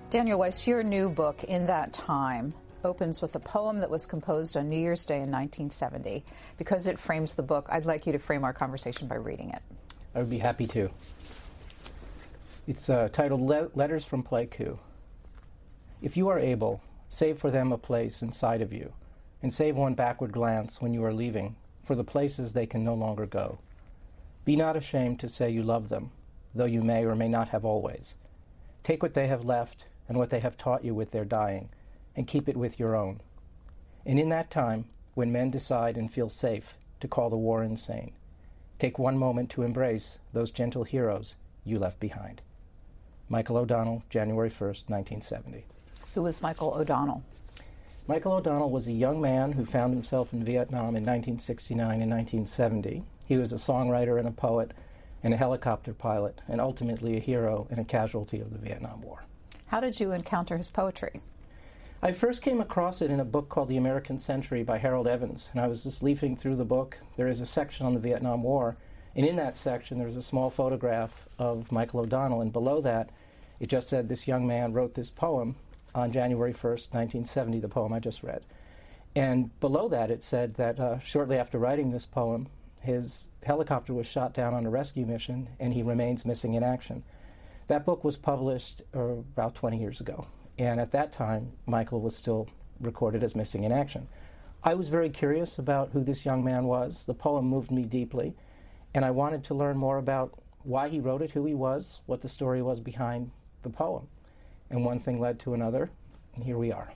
Daniel Weiss, your new book, In That Time, opens with a poem that was composed on New Year's Day in 1970. Because it frames the book, I'd like you to frame our conversation by reading it. I would be happy to. It's titled Letters from Pleiku. If you are able, save for them a place inside of you, and save one backward glance when you are leaving, for the places they can no longer go. Be not ashamed to say you love them, though you may or may not have always. Take what they have left and what they have taught you with their dying, and keep it with your own. And in that time, when men decide and feel safe to call the war insane, take one moment to embrace those gentle heroes you left behind. Michael O'Donnell, January 1st, 1970. Who was Michael O'Donnell? Michael O'Donnell was a young man who found himself in Vietnam in 1969 and 1970. He was a songwriter and a poet and a helicopter pilot, and ultimately a hero and a casualty of the Vietnam War. How did you encounter his poetry? I first came across it in a book called The American Century by Harold Evans, and I was just leafing through the book. There is a section on the Vietnam War, and in that section there's a small photograph of Michael O'Donnell, and below that it just said this young man wrote this poem on January 1st, 1970, the poem I just read. And below that it said that shortly after writing this poem, his helicopter was shot down on a rescue mission, and he remains missing in action. That book was published about 20 years ago, and at that time, Michael was still recorded as missing in action. I was very curious about who this young man was. The poem moved me deeply, and I wanted to learn more about why he wrote it, who he was, what the story was behind the poem. And one thing led to another, and here we are.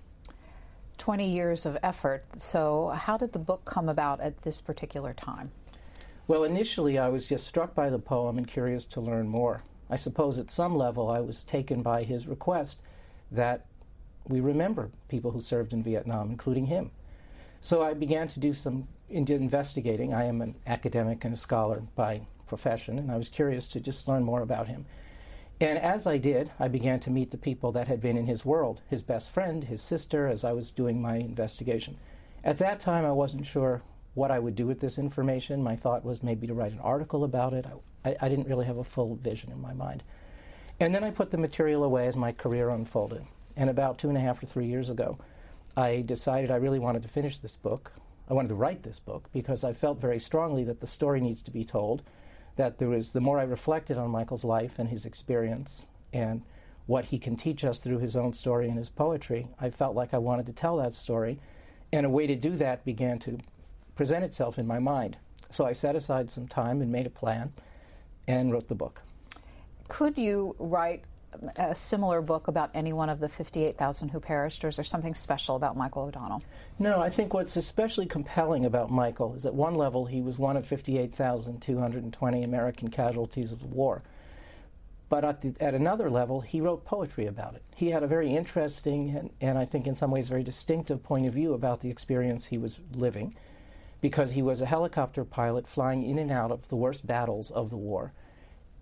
20 years of effort. So how did the book come about at this particular time? Well, initially I was just struck by the poem and curious to learn more. I suppose at some level I was taken by his request that we remember people who served in Vietnam, including him. So I began to do some investigating. I am an academic and a scholar by profession, and I was curious to just learn more about him. And as I did, I began to meet the people that had been in his world, his best friend, his sister, as I was doing my investigation. At that time, I wasn't sure what I would do with this information. My thought was maybe to write an article about it. I didn't really have a full vision in my mind. And then I put the material away as my career unfolded. And about 2.5 or 3 years ago, I decided I really wanted to finish this book. I wanted to write this book because I felt very strongly that the story needs to be told, that the more I reflected on Michael's life and his experience and what he can teach us through his own story and his poetry, I felt like I wanted to tell that story. And a way to do that began to present itself in my mind. So I set aside some time and made a plan and wrote the book. Could you write a similar book about any one of the 58,000 who perished, or is there something special about Michael O'Donnell? No, I think what's especially compelling about Michael is at one level he was one of 58,220 American casualties of the war. But at another level, he wrote poetry about it. He had a very interesting and I think in some ways very distinctive point of view about the experience he was living, because he was a helicopter pilot flying in and out of the worst battles of the war.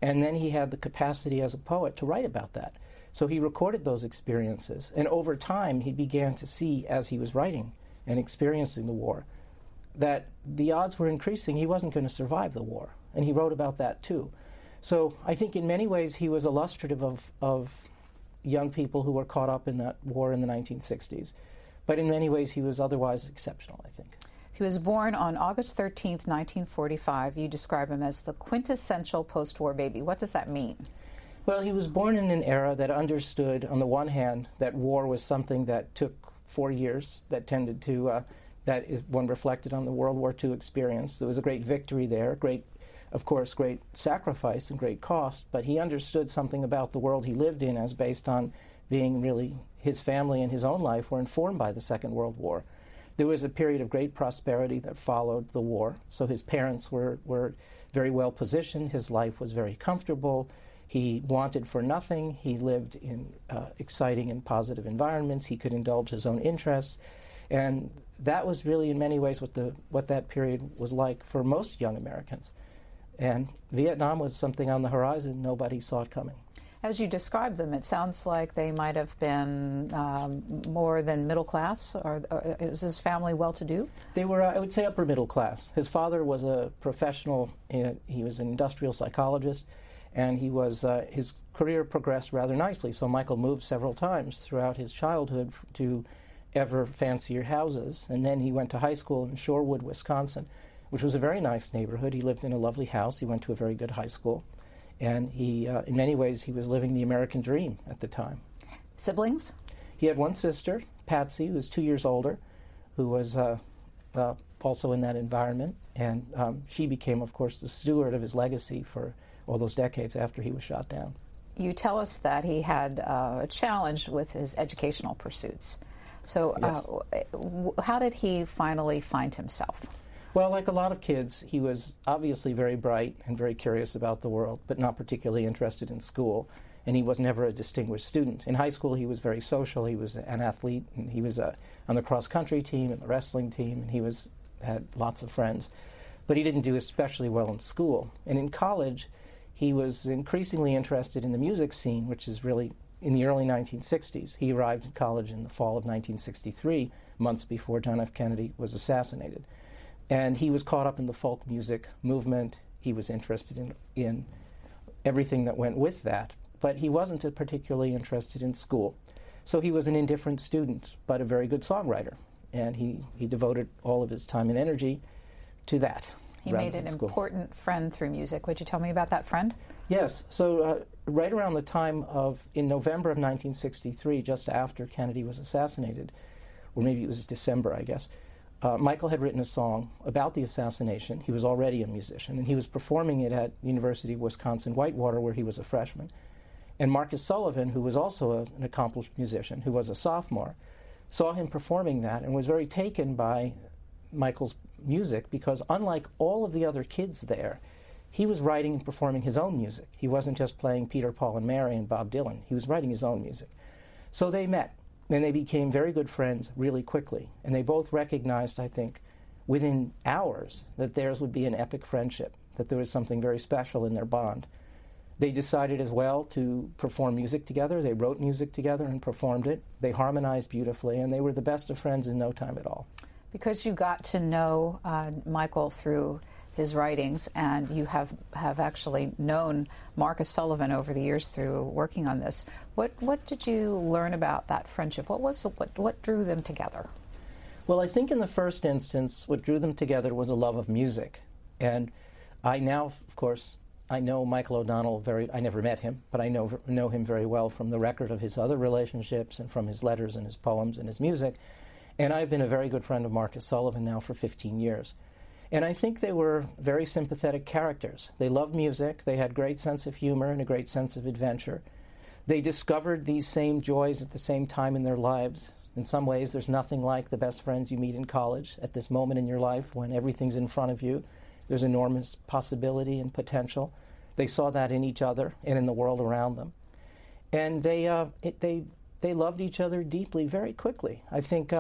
And then he had the capacity as a poet to write about that. So he recorded those experiences. And over time, he began to see, as he was writing and experiencing the war, that the odds were increasing. He wasn't going to survive the war. And he wrote about that, too. So I think in many ways he was illustrative of young people who were caught up in that war in the 1960s. But in many ways he was otherwise exceptional, I think. He was born on August 13th, 1945. You describe him as the quintessential post-war baby. What does that mean? Well, he was born in an era that understood, on the one hand, that war was something that took 4 years, that tended to, that is one reflected on the World War II experience. There was a great victory there, of course, great sacrifice and great cost, but he understood something about the world he lived in as based on being really, his family and his own life were informed by the Second World War. There was a period of great prosperity that followed the war, so his parents were very well positioned, his life was very comfortable, he wanted for nothing, he lived in exciting and positive environments, he could indulge his own interests, and that was really in many ways what that period was like for most young Americans. And Vietnam was something on the horizon nobody saw it coming. As you describe them, it sounds like they might have been more than middle class, or is his family well-to-do? They were, I would say, upper middle class. His father was a professional, he was an industrial psychologist, And he was his career progressed rather nicely. So Michael moved several times throughout his childhood to ever fancier houses. And then he went to high school in Shorewood, Wisconsin, which was a very nice neighborhood. He lived in a lovely house. He went to a very good high school. And he, in many ways, he was living the American dream at the time. Siblings? He had one sister, Patsy, who was 2 years older, who was also in that environment. And she became, of course, the steward of his legacy for all those decades after he was shot down. You tell us that he had a challenge with his educational pursuits. So yes. How did he finally find himself? Well, like a lot of kids, he was obviously very bright and very curious about the world, but not particularly interested in school. And he was never a distinguished student. In high school, he was very social. He was an athlete, and he was on the cross-country team and the wrestling team, and he had lots of friends. But he didn't do especially well in school. And in college, he was increasingly interested in the music scene, which is really in the early 1960s. He arrived at college in the fall of 1963, months before John F. Kennedy was assassinated. And he was caught up in the folk music movement. He was interested in everything that went with that. But he wasn't particularly interested in school. So he was an indifferent student, but a very good songwriter. And he devoted all of his time and energy to that. He made an important friend through music. Would you tell me about that friend? Yes. So right around the time in November of 1963, just after Kennedy was assassinated, or maybe it was December, I guess, Michael had written a song about the assassination. He was already a musician, and he was performing it at the University of Wisconsin-Whitewater, where he was a freshman. And Marcus Sullivan, who was also an accomplished musician, who was a sophomore, saw him performing that and was very taken by Michael's music, because unlike all of the other kids there, he was writing and performing his own music. He wasn't just playing Peter, Paul, and Mary and Bob Dylan. He was writing his own music. So they met, and they became very good friends really quickly. And they both recognized, I think, within hours that theirs would be an epic friendship, that there was something very special in their bond. They decided as well to perform music together. They wrote music together and performed it. They harmonized beautifully, and they were the best of friends in no time at all. Because you got to know Michael through his writings, and you have actually known Marcus Sullivan over the years through working on this. What did you learn about that friendship? What drew them together? Well, I think in the first instance, what drew them together was a love of music. And I now, of course, I know Michael O'Donnell I never met him, but I know him very well from the record of his other relationships and from his letters and his poems and his music. And I've been a very good friend of Marcus Sullivan now for 15 years. And I think they were very sympathetic characters. They loved music. They had a great sense of humor and a great sense of adventure. They discovered these same joys at the same time in their lives. In some ways, there's nothing like the best friends you meet in college at this moment in your life when everything's in front of you. There's enormous possibility and potential. They saw that in each other and in the world around them. And they loved each other deeply very quickly. I think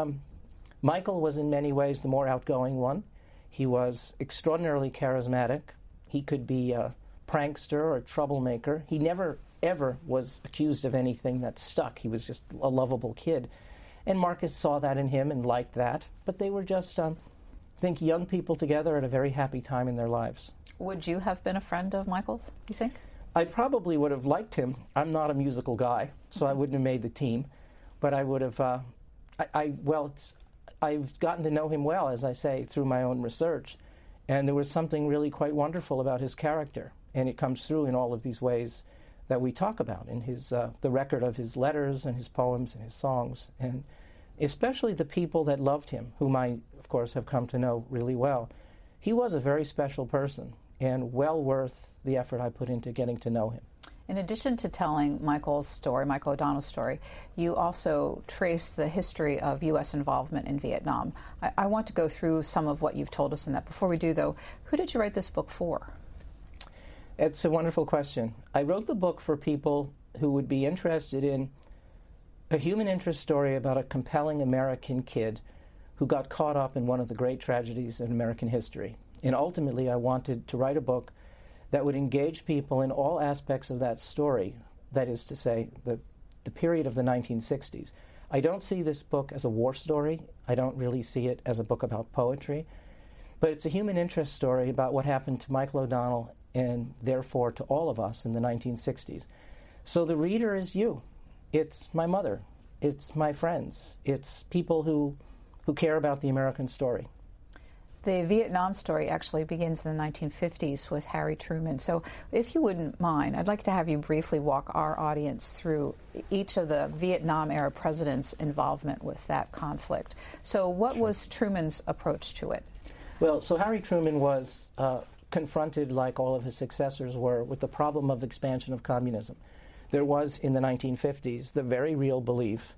Michael was in many ways the more outgoing one. He was extraordinarily charismatic. He could be a prankster or a troublemaker. He never, ever was accused of anything that stuck. He was just a lovable kid. And Marcus saw that in him and liked that. But they were just, I think, young people together at a very happy time in their lives. Would you have been a friend of Michael's, you think? I probably would have liked him. I'm not a musical guy, so I wouldn't have made the team. But I would have, I've gotten to know him well, as I say, through my own research. And there was something really quite wonderful about his character. And it comes through in all of these ways that we talk about, in his the record of his letters and his poems and his songs. And especially the people that loved him, whom I, of course, have come to know really well. He was a very special person and well worth the effort I put into getting to know him. In addition to telling Michael O'Donnell's story, you also trace the history of U.S. involvement in Vietnam. I want to go through some of what you've told us in that. Before we do, though, who did you write this book for? It's a wonderful question. I wrote the book for people who would be interested in a human interest story about a compelling American kid who got caught up in one of the great tragedies in American history. And ultimately, I wanted to write a book that would engage people in all aspects of that story, that is to say, the period of the 1960s. I don't see this book as a war story. I don't really see it as a book about poetry. But it's a human interest story about what happened to Michael O'Donnell and therefore to all of us in the 1960s. So the reader is you. It's my mother. It's my friends. It's people who care about the American story. The Vietnam story actually begins in the 1950s with Harry Truman. So if you wouldn't mind, I'd like to have you briefly walk our audience through each of the Vietnam-era presidents' involvement with that conflict. So what was Truman's approach to it? Well, so Harry Truman was confronted, like all of his successors were, with the problem of expansion of communism. There was, in the 1950s, the very real belief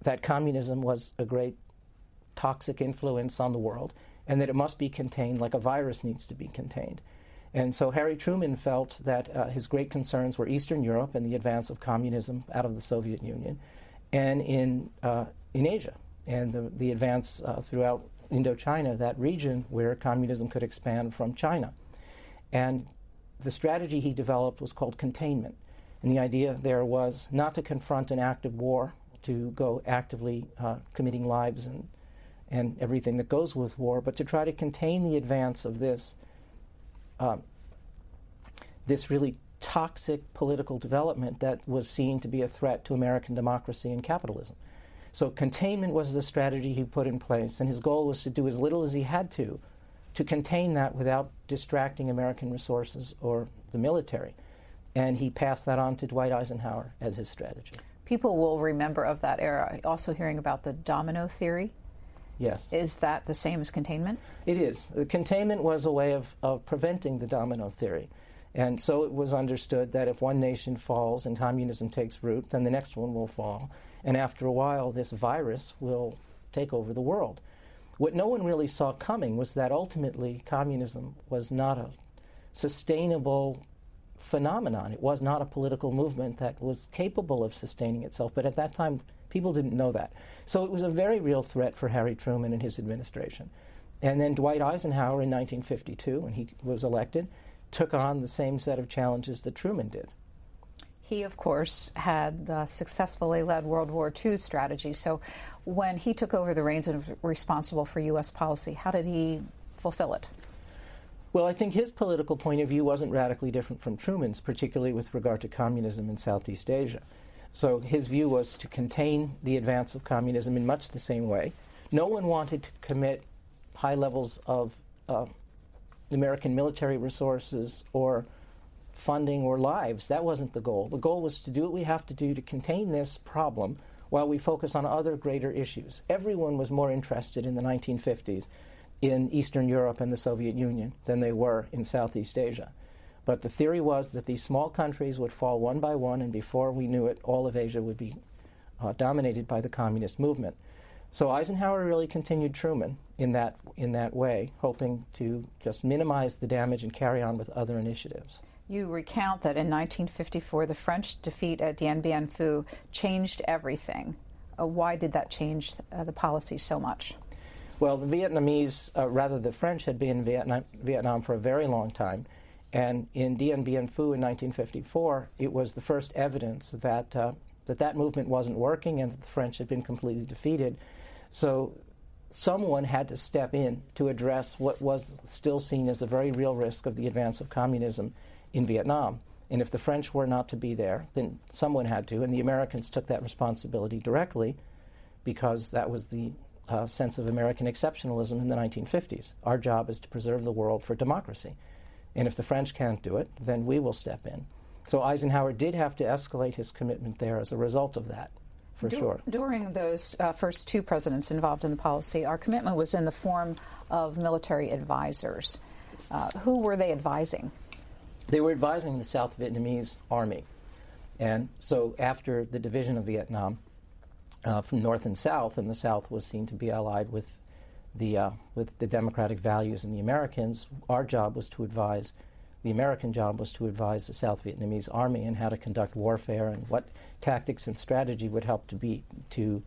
that communism was a great toxic influence on the world, and that it must be contained like a virus needs to be contained. And so Harry Truman felt that his great concerns were Eastern Europe and the advance of communism out of the Soviet Union, and in Asia, and the advance throughout Indochina, that region where communism could expand from China. And the strategy he developed was called containment. And the idea there was not to confront an active war, to go actively committing lives and everything that goes with war, but to try to contain the advance of this really toxic political development that was seen to be a threat to American democracy and capitalism. So containment was the strategy he put in place, and his goal was to do as little as he had to contain that without distracting American resources or the military. And he passed that on to Dwight Eisenhower as his strategy. People will remember of that era also hearing about the domino theory. Yes. Is that the same as containment? It is. Containment was a way of preventing the domino theory. And so it was understood that if one nation falls and communism takes root, then the next one will fall. And after a while, this virus will take over the world. What no one really saw coming was that ultimately communism was not a sustainable phenomenon. It was not a political movement that was capable of sustaining itself. But at that time, people didn't know that. So it was a very real threat for Harry Truman and his administration. And then Dwight Eisenhower in 1952, when he was elected, took on the same set of challenges that Truman did. He, of course, had successfully led World War II strategy. So when he took over the reins and was responsible for U.S. policy, how did he fulfill it? Well, I think his political point of view wasn't radically different from Truman's, particularly with regard to communism in Southeast Asia. So his view was to contain the advance of communism in much the same way. No one wanted to commit high levels of American military resources or funding or lives. That wasn't the goal. The goal was to do what we have to do to contain this problem while we focus on other greater issues. Everyone was more interested in the 1950s in Eastern Europe and the Soviet Union than they were in Southeast Asia. But the theory was that these small countries would fall one by one, and before we knew it, all of Asia would be dominated by the communist movement. So Eisenhower really continued Truman in that way, hoping to just minimize the damage and carry on with other initiatives. You recount that in 1954, the French defeat at Dien Bien Phu changed everything. Why did that change the policy so much? Well, the Vietnamese, rather the French, had been in Vietnam for a very long time. And in Dien Bien Phu in 1954, it was the first evidence that that movement wasn't working and that the French had been completely defeated. So someone had to step in to address what was still seen as a very real risk of the advance of communism in Vietnam. And if the French were not to be there, then someone had to, and the Americans took that responsibility directly because that was the sense of American exceptionalism in the 1950s. Our job is to preserve the world for democracy. And if the French can't do it, then we will step in. So Eisenhower did have to escalate his commitment there as a result of that, for sure. During those first two presidents involved in the policy, our commitment was in the form of military advisors. Who were they advising? They were advising the South Vietnamese army. And so after the division of Vietnam from North and South, and the South was seen to be allied with the democratic values and the Americans, our job was to advise, the American job was to advise the South Vietnamese army in how to conduct warfare and what tactics and strategy would help to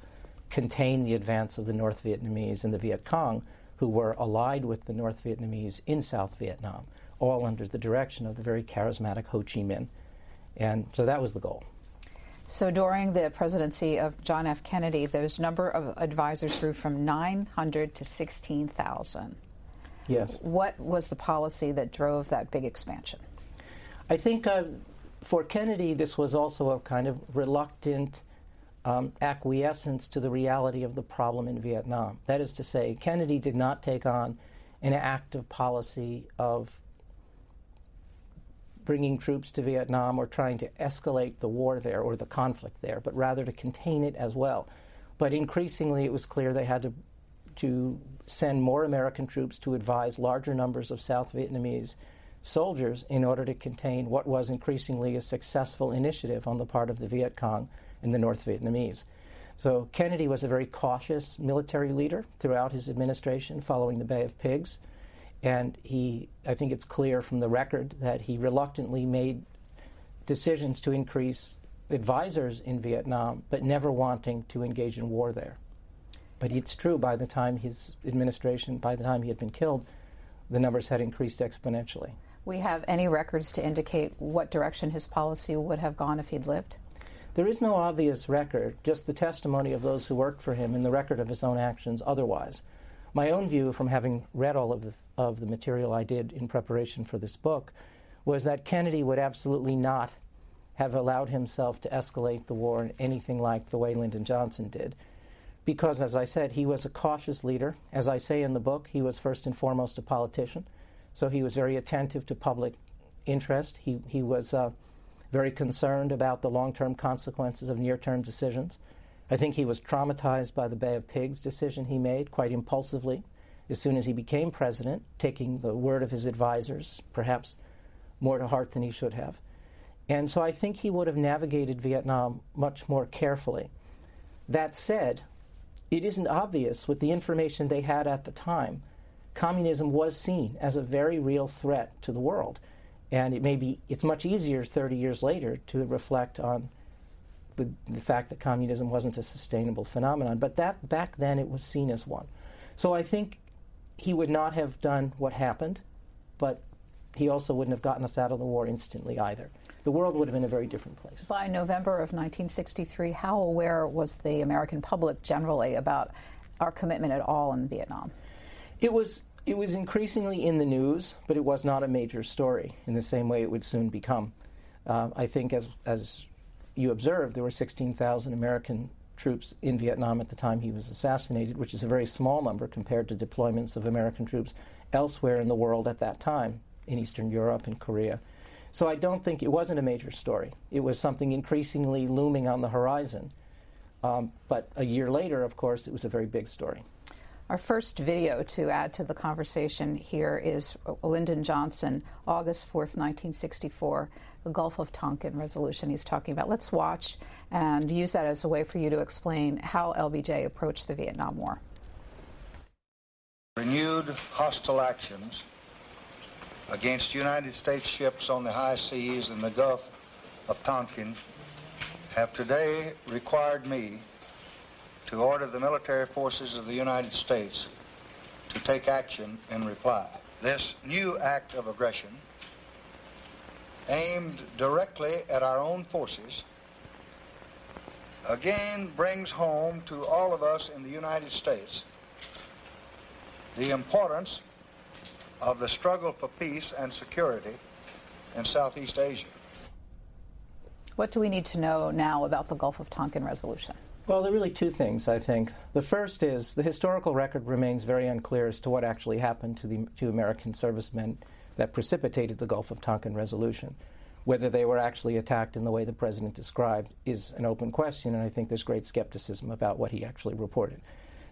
contain the advance of the North Vietnamese and the Viet Cong, who were allied with the North Vietnamese in South Vietnam, all under the direction of the very charismatic Ho Chi Minh. And so that was the goal. So during the presidency of John F. Kennedy, those number of advisors grew from 900 to 16,000. Yes. What was the policy that drove that big expansion? I think for Kennedy, this was also a kind of reluctant acquiescence to the reality of the problem in Vietnam. That is to say, Kennedy did not take on an active policy of bringing troops to Vietnam or trying to escalate the war there or the conflict there, but rather to contain it as well. But increasingly, it was clear they had to send more American troops to advise larger numbers of South Vietnamese soldiers in order to contain what was increasingly a successful initiative on the part of the Viet Cong and the North Vietnamese. So Kennedy was a very cautious military leader throughout his administration following the Bay of Pigs. And I think it's clear from the record that he reluctantly made decisions to increase advisors in Vietnam, but never wanting to engage in war there. But it's true, by the time his administration, by the time he had been killed, the numbers had increased exponentially. We have any records to indicate what direction his policy would have gone if he'd lived? There is no obvious record, just the testimony of those who worked for him and the record of his own actions otherwise. My own view, from having read all of the material I did in preparation for this book, was that Kennedy would absolutely not have allowed himself to escalate the war in anything like the way Lyndon Johnson did. Because, as I said, he was a cautious leader. As I say in the book, he was first and foremost a politician. So he was very attentive to public interest. He was very concerned about the long-term consequences of near-term decisions. I think he was traumatized by the Bay of Pigs decision he made quite impulsively as soon as he became president, taking the word of his advisors, perhaps more to heart than he should have. And so I think he would have navigated Vietnam much more carefully. That said, it isn't obvious with the information they had at the time. Communism was seen as a very real threat to the world. And it's much easier 30 years later to reflect on the fact that communism wasn't a sustainable phenomenon. But that back then it was seen as one. So I think he would not have done what happened, but he also wouldn't have gotten us out of the war instantly either. The world would have been a very different place. By November of 1963, how aware was the American public generally about our commitment at all in Vietnam? It was increasingly in the news, but it was not a major story in the same way it would soon become. I think, as you observed, there were 16,000 American troops in Vietnam at the time he was assassinated, which is a very small number compared to deployments of American troops elsewhere in the world at that time, in Eastern Europe and Korea. So I don't think it wasn't a major story. It was something increasingly looming on the horizon. But a year later, of course, it was a very big story. Our first video to add to the conversation here is Lyndon Johnson, August 4th, 1964, the Gulf of Tonkin resolution he's talking about. Let's watch and use that as a way for you to explain how LBJ approached the Vietnam War. Renewed hostile actions against United States ships on the high seas in the Gulf of Tonkin have today required me to order the military forces of the United States to take action in reply. This new act of aggression, aimed directly at our own forces, again brings home to all of us in the United States the importance of the struggle for peace and security in Southeast Asia. What do we need to know now about the Gulf of Tonkin resolution? Well, there are really two things, I think. The first is the historical record remains very unclear as to what actually happened to the two American servicemen that precipitated the Gulf of Tonkin resolution. Whether they were actually attacked in the way the president described is an open question, and I think there's great skepticism about what he actually reported.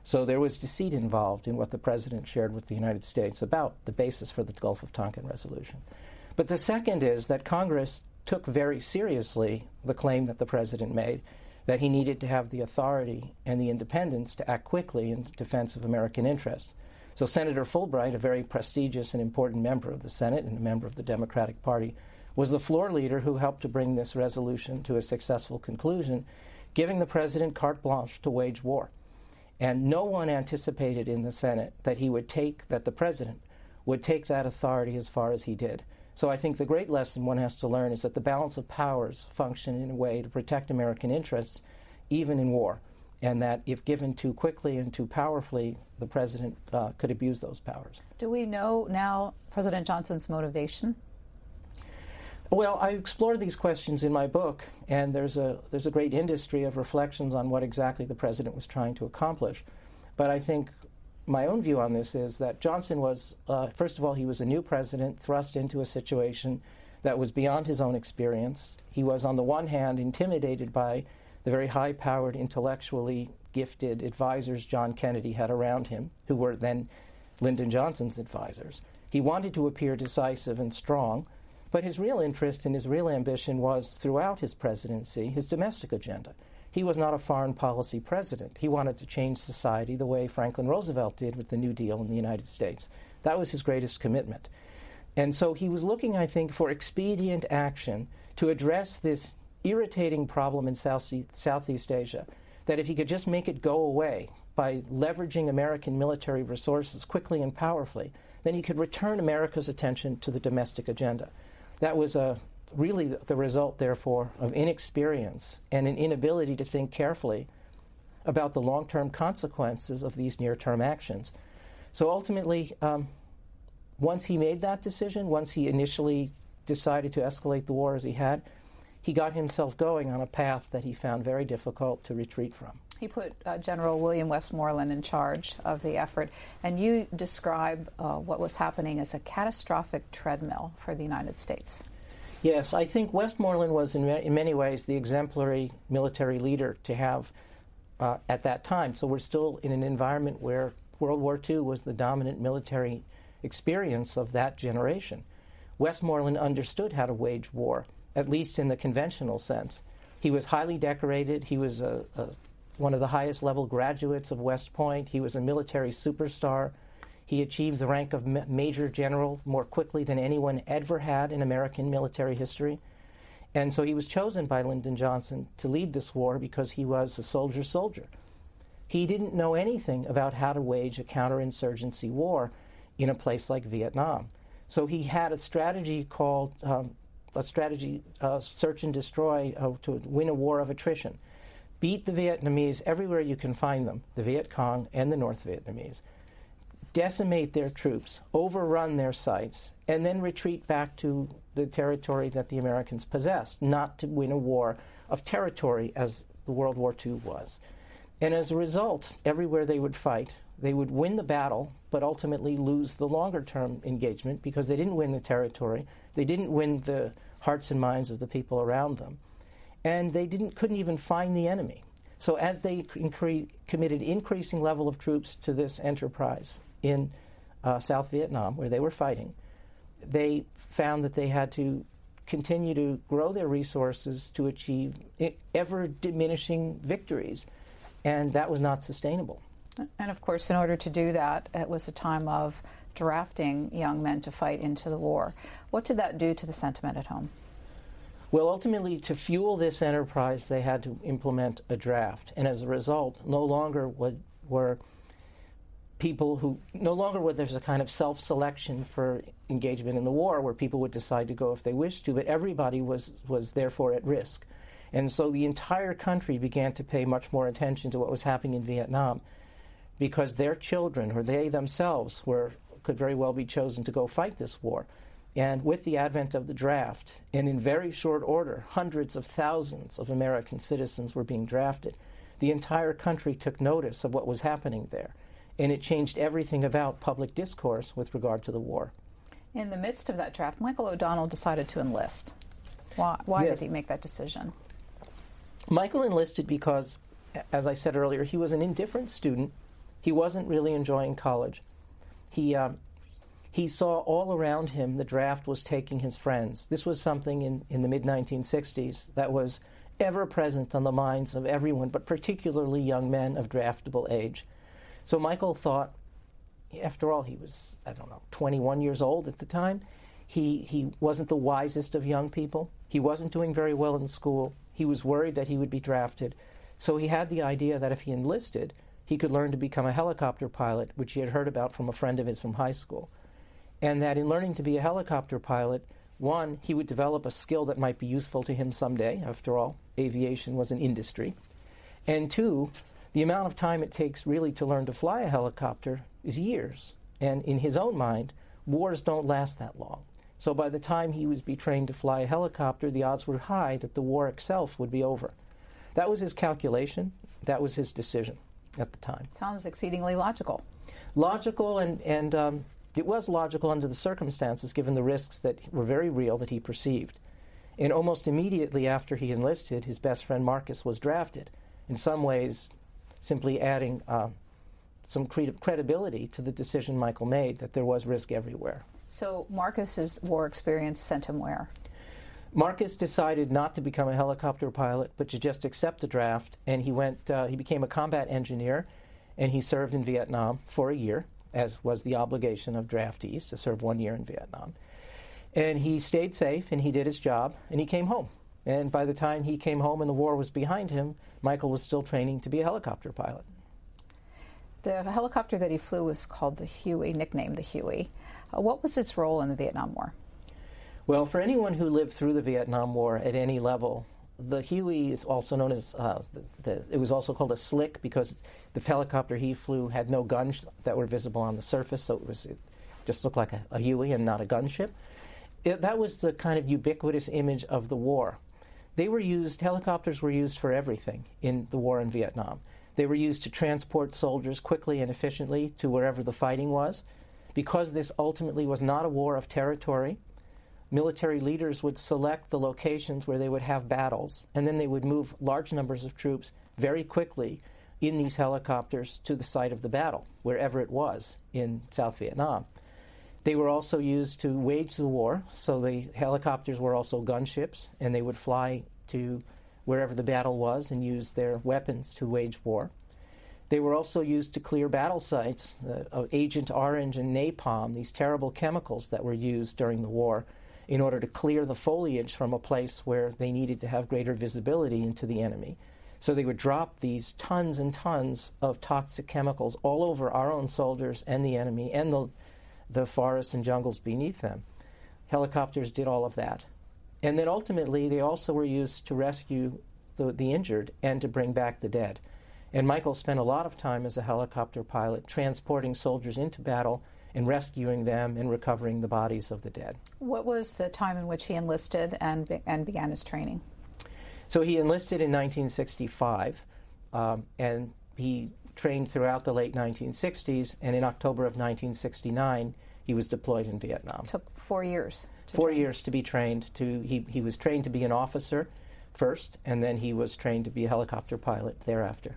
So there was deceit involved in what the president shared with the United States about the basis for the Gulf of Tonkin resolution. But the second is that Congress took very seriously the claim that the president made, that he needed to have the authority and the independence to act quickly in defense of American interests. So Senator Fulbright, a very prestigious and important member of the Senate and a member of the Democratic Party, was the floor leader who helped to bring this resolution to a successful conclusion, giving the president carte blanche to wage war. And no one anticipated in the Senate that the president would take that authority as far as he did. So I think the great lesson one has to learn is that the balance of powers function in a way to protect American interests, even in war. and that if given too quickly and too powerfully, the president could abuse those powers. Do we know now President Johnson's motivation? Well, I explore these questions in my book, and there's a great industry of reflections on what exactly the president was trying to accomplish. But I think my own view on this is that Johnson was, first of all, he was a new president thrust into a situation that was beyond his own experience. He was, on the one hand, intimidated by the very high-powered, intellectually gifted advisors John Kennedy had around him, who were then Lyndon Johnson's advisors. He wanted to appear decisive and strong, but his real interest and his real ambition was, throughout his presidency, his domestic agenda. He was not a foreign policy president. He wanted to change society the way Franklin Roosevelt did with the New Deal in the United States. That was his greatest commitment. And so he was looking, I think, for expedient action to address this irritating problem in Southeast Asia, that if he could just make it go away by leveraging American military resources quickly and powerfully, then he could return America's attention to the domestic agenda. That was really the result, therefore, of inexperience and an inability to think carefully about the long-term consequences of these near-term actions. So ultimately, once he made that decision, once he initially decided to escalate the war as he had, he got himself going on a path that he found very difficult to retreat from. He put General William Westmoreland in charge of the effort, and you describe what was happening as a catastrophic treadmill for the United States. Yes, I think Westmoreland was in many ways the exemplary military leader to have at that time. So we're still in an environment where World War II was the dominant military experience of that generation. Westmoreland understood how to wage war, at least in the conventional sense. He was highly decorated. He was one of the highest level graduates of West Point. He was a military superstar. He achieved the rank of Major General more quickly than anyone ever had in American military history. And so he was chosen by Lyndon Johnson to lead this war because he was a soldier's soldier. He didn't know anything about how to wage a counterinsurgency war in a place like Vietnam. So he had a strategy called search and destroy to win a war of attrition. Beat the Vietnamese everywhere you can find them, the Viet Cong and the North Vietnamese. Decimate their troops, overrun their sites, and then retreat back to the territory that the Americans possessed, not to win a war of territory as the World War II was. And as a result, everywhere they would fight, they would win the battle, but ultimately lose the longer-term engagement because they didn't win the territory, they didn't win the hearts and minds of the people around them, and they couldn't even find the enemy. So as they committed increasing level of troops to this enterprise in South Vietnam, where they were fighting, they found that they had to continue to grow their resources to achieve ever-diminishing victories, and that was not sustainable. And of course, in order to do that, it was a time of drafting young men to fight into the war. What did that do to the sentiment at home? Well, ultimately, to fuel this enterprise, they had to implement a draft. And as a result, no longer were there's a kind of self-selection for engagement in the war where people would decide to go if they wished to, but everybody was therefore at risk. And so the entire country began to pay much more attention to what was happening in Vietnam because their children, or they themselves, could very well be chosen to go fight this war. And with the advent of the draft, and in very short order, hundreds of thousands of American citizens were being drafted, the entire country took notice of what was happening there. And it changed everything about public discourse with regard to the war. In the midst of that draft, Michael O'Donnell decided to enlist. Why Yes. did he make that decision? Michael enlisted because, as I said earlier, he was an indifferent student. He wasn't really enjoying college. He saw all around him the draft was taking his friends. This was something in the mid-1960s that was ever present on the minds of everyone, but particularly young men of draftable age. So Michael thought, after all, he was, 21 years old at the time. He wasn't the wisest of young people. He wasn't doing very well in school. He was worried that he would be drafted. So he had the idea that if he enlisted, he could learn to become a helicopter pilot, which he had heard about from a friend of his from high school. And that in learning to be a helicopter pilot, one, he would develop a skill that might be useful to him someday. After all, aviation was an industry. And two, The amount of time it takes really to learn to fly a helicopter is years. And in his own mind, wars don't last that long. So by the time he was trained to fly a helicopter, the odds were high that the war itself would be over. That was his calculation. That was his decision at the time. Sounds exceedingly logical. Logical, and it was logical under the circumstances, given the risks that were very real that he perceived. And almost immediately after he enlisted, his best friend Marcus was drafted, in some ways simply adding some credibility to the decision Michael made that there was risk everywhere. So Marcus's war experience sent him where? Marcus decided not to become a helicopter pilot, but to just accept the draft, and he became a combat engineer, and he served in Vietnam for a year, as was the obligation of draftees, to serve 1 year in Vietnam. And he stayed safe, and he did his job, and he came home. And by the time he came home and the war was behind him, Michael was still training to be a helicopter pilot. The helicopter that he flew was called the Huey, nicknamed the Huey. What was its role in the Vietnam War? Well, for anyone who lived through the Vietnam War at any level, the Huey is also known as, it was also called a slick because the helicopter he flew had no guns that were visible on the surface, so it just looked like a Huey and not a gunship. That was the kind of ubiquitous image of the war. Helicopters were used for everything in the war in Vietnam. They were used to transport soldiers quickly and efficiently to wherever the fighting was. Because this ultimately was not a war of territory, military leaders would select the locations where they would have battles, and then they would move large numbers of troops very quickly in these helicopters to the site of the battle, wherever it was in South Vietnam. They were also used to wage the war, so the helicopters were also gunships, and they would fly to wherever the battle was and use their weapons to wage war. They were also used to clear battle sites, Agent Orange and napalm, these terrible chemicals that were used during the war, in order to clear the foliage from a place where they needed to have greater visibility into the enemy. So they would drop these tons and tons of toxic chemicals all over our own soldiers and the enemy and the forests and jungles beneath them. Helicopters did all of that. And then ultimately they also were used to rescue the injured and to bring back the dead. And Michael spent a lot of time as a helicopter pilot transporting soldiers into battle and rescuing them and recovering the bodies of the dead. What was the time in which he enlisted and began his training? So he enlisted in 1965, and he trained throughout the late 1960s, and in October of 1969, he was deployed in Vietnam. It took 4 years. 4 years to be trained. He was trained to be an officer first, and then he was trained to be a helicopter pilot thereafter.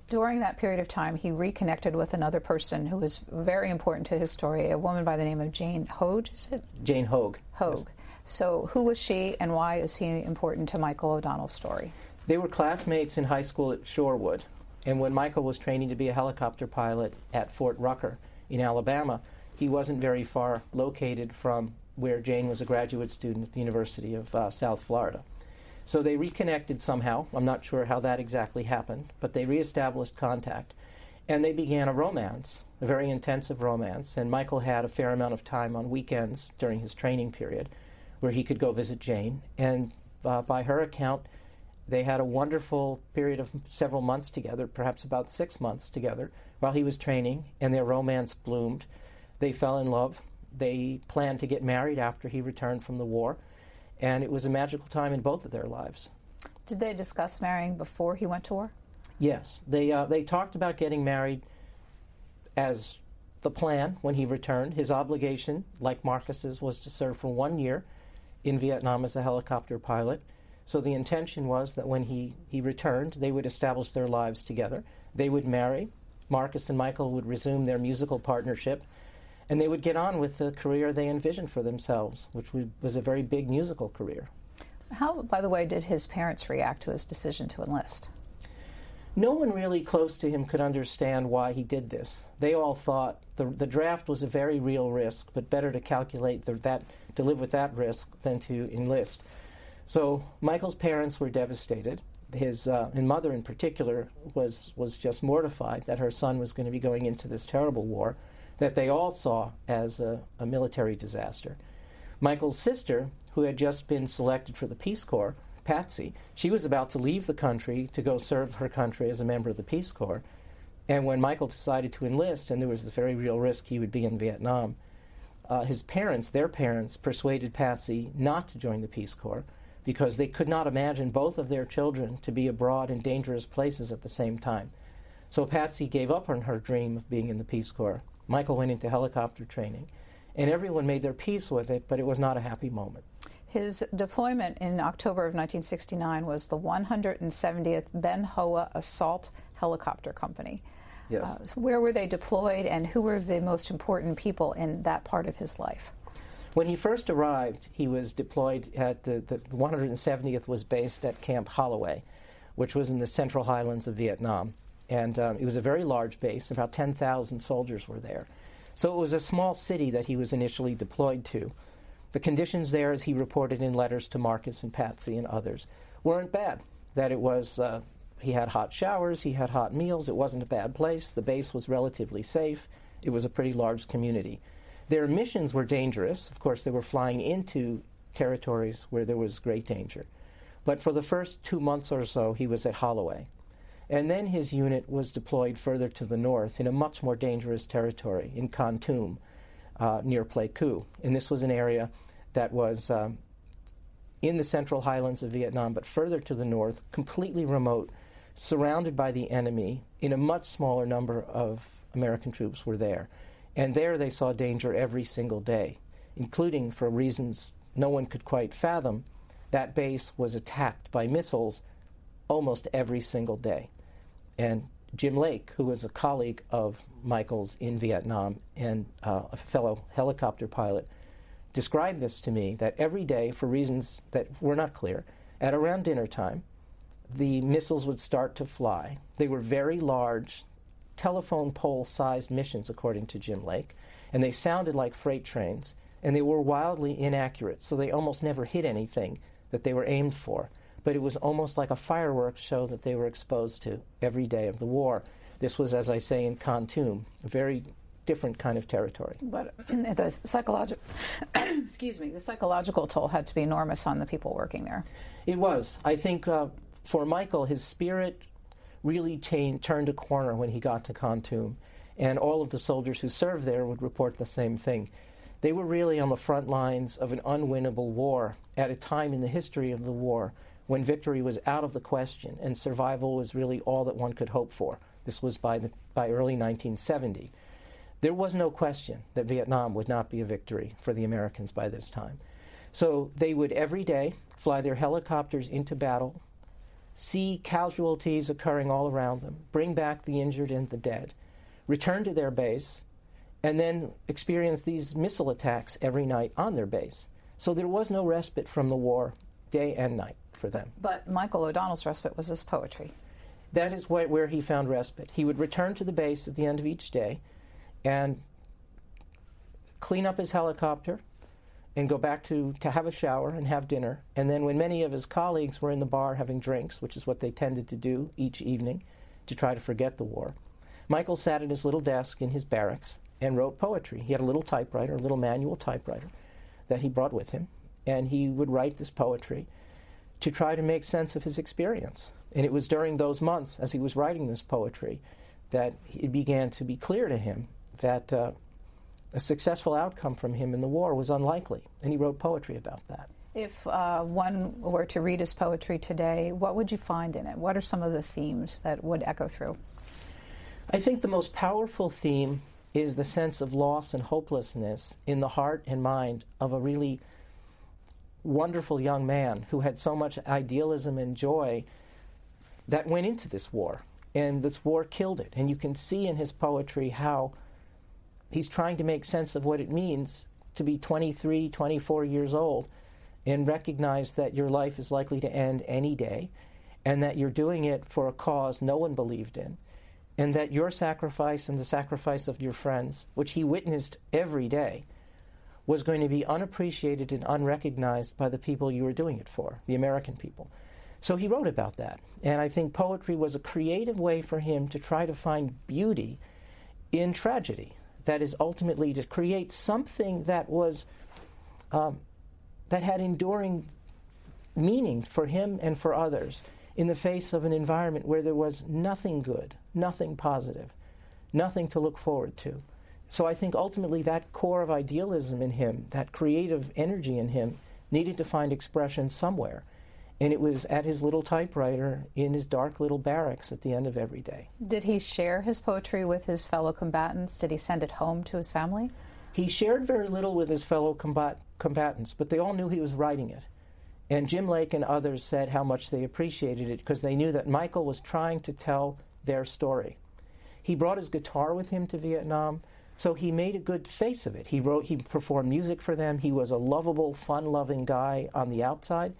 During that period of time, he reconnected with another person who was very important to his story, a woman by the name of Jane Hogue, is it? Jane Hogue. Hogue. Yes. So who was she, and why is he important to Michael O'Donnell's story? They were classmates in high school at Shorewood, and when Michael was training to be a helicopter pilot at Fort Rucker in Alabama, he wasn't very far located from where Jane was a graduate student at the University of South Florida. So they reconnected somehow. I'm not sure how that exactly happened, but they reestablished contact, and they began a romance, a very intensive romance, and Michael had a fair amount of time on weekends during his training period where he could go visit Jane, and by her account, they had a wonderful period of several months together, perhaps about 6 months together, while he was training, and their romance bloomed. They fell in love. They planned to get married after he returned from the war, and it was a magical time in both of their lives. Did they discuss marrying before he went to war? Yes. They talked about getting married as the plan when he returned. His obligation, like Marcus's, was to serve for 1 year in Vietnam as a helicopter pilot. So the intention was that when he returned, they would establish their lives together. They would marry. Marcus and Michael would resume their musical partnership, and they would get on with the career they envisioned for themselves, which was a very big musical career. How, by the way, did his parents react to his decision to enlist? No one really close to him could understand why he did this. They all thought the draft was a very real risk, but better to calculate to live with that risk than to enlist. So Michael's parents were devastated. His mother in particular was just mortified that her son was going to be going into this terrible war that they all saw as a military disaster. Michael's sister, who had just been selected for the Peace Corps, Patsy. She was about to leave the country to go serve her country as a member of the Peace Corps. And when Michael decided to enlist, and there was the very real risk he would be in Vietnam, their parents, persuaded Patsy not to join the Peace Corps because they could not imagine both of their children to be abroad in dangerous places at the same time. So Patsy gave up on her dream of being in the Peace Corps. Michael went into helicopter training, and everyone made their peace with it, but it was not a happy moment. His deployment in October of 1969 was the 170th Ben Hoa Assault Helicopter Company. Yes. Where were they deployed, and who were the most important people in that part of his life? When he first arrived, he was deployed at the 170th was based at Camp Holloway, which was in the Central Highlands of Vietnam. And it was a very large base. About 10,000 soldiers were there. So it was a small city that he was initially deployed to. The conditions there, as he reported in letters to Marcus and Patsy and others, weren't bad. That it was, he had hot showers, he had hot meals, it wasn't a bad place, the base was relatively safe, it was a pretty large community. Their missions were dangerous. Of course, they were flying into territories where there was great danger. But for the first 2 months or so, he was at Holloway. And then his unit was deployed further to the north in a much more dangerous territory, in Kon Tum, near Pleiku. And this was an area that was in the Central Highlands of Vietnam, but further to the north, completely remote, surrounded by the enemy, in a much smaller number of American troops were there. And there they saw danger every single day, including, for reasons no one could quite fathom, that base was attacked by missiles almost every single day. And Jim Lake, who was a colleague of Michael's in Vietnam and a fellow helicopter pilot, described this to me, that every day, for reasons that were not clear, at around dinner time, the missiles would start to fly. They were very large, telephone pole-sized missions, according to Jim Lake, and they sounded like freight trains, and they were wildly inaccurate, so they almost never hit anything that they were aimed for. But it was almost like a fireworks show that they were exposed to every day of the war. This was, as I say, in Kon Tum, a very different kind of territory. But the psychological toll had to be enormous on the people working there. It was. I think for Michael, his spirit really turned a corner when he got to Kon Tum, and all of the soldiers who served there would report the same thing. They were really on the front lines of an unwinnable war at a time in the history of the war when victory was out of the question and survival was really all that one could hope for. This was by early 1970. There was no question that Vietnam would not be a victory for the Americans by this time. So they would every day fly their helicopters into battle, see casualties occurring all around them, bring back the injured and the dead, return to their base, and then experience these missile attacks every night on their base. So there was no respite from the war, day and night, for them. But Michael O'Donnell's respite was his poetry. That is where he found respite. He would return to the base at the end of each day and clean up his helicopter and go back to have a shower and have dinner. And then when many of his colleagues were in the bar having drinks, which is what they tended to do each evening to try to forget the war, Michael sat at his little desk in his barracks and wrote poetry. He had a little typewriter, a little manual typewriter that he brought with him, and he would write this poetry to try to make sense of his experience. And it was during those months, as he was writing this poetry, that it began to be clear to him that a successful outcome from him in the war was unlikely, and he wrote poetry about that. If one were to read his poetry today, what would you find in it? What are some of the themes that would echo through? I think the most powerful theme is the sense of loss and hopelessness in the heart and mind of a really wonderful young man who had so much idealism and joy that went into this war. And this war killed it. And you can see in his poetry how he's trying to make sense of what it means to be 23, 24 years old and recognize that your life is likely to end any day and that you're doing it for a cause no one believed in, and that your sacrifice and the sacrifice of your friends, which he witnessed every day, was going to be unappreciated and unrecognized by the people you were doing it for, the American people. So he wrote about that. And I think poetry was a creative way for him to try to find beauty in tragedy. That is ultimately to create something that was that had enduring meaning for him and for others in the face of an environment where there was nothing good, nothing positive, nothing to look forward to. So I think ultimately that core of idealism in him, that creative energy in him, needed to find expression somewhere. And it was at his little typewriter in his dark little barracks at the end of every day. Did he share his poetry with his fellow combatants? Did he send it home to his family? He shared very little with his fellow combatants, but they all knew he was writing it. And Jim Lake and others said how much they appreciated it because they knew that Michael was trying to tell their story. He brought his guitar with him to Vietnam, so he made a good face of it. He performed music for them. He was a lovable, fun-loving guy on the outside.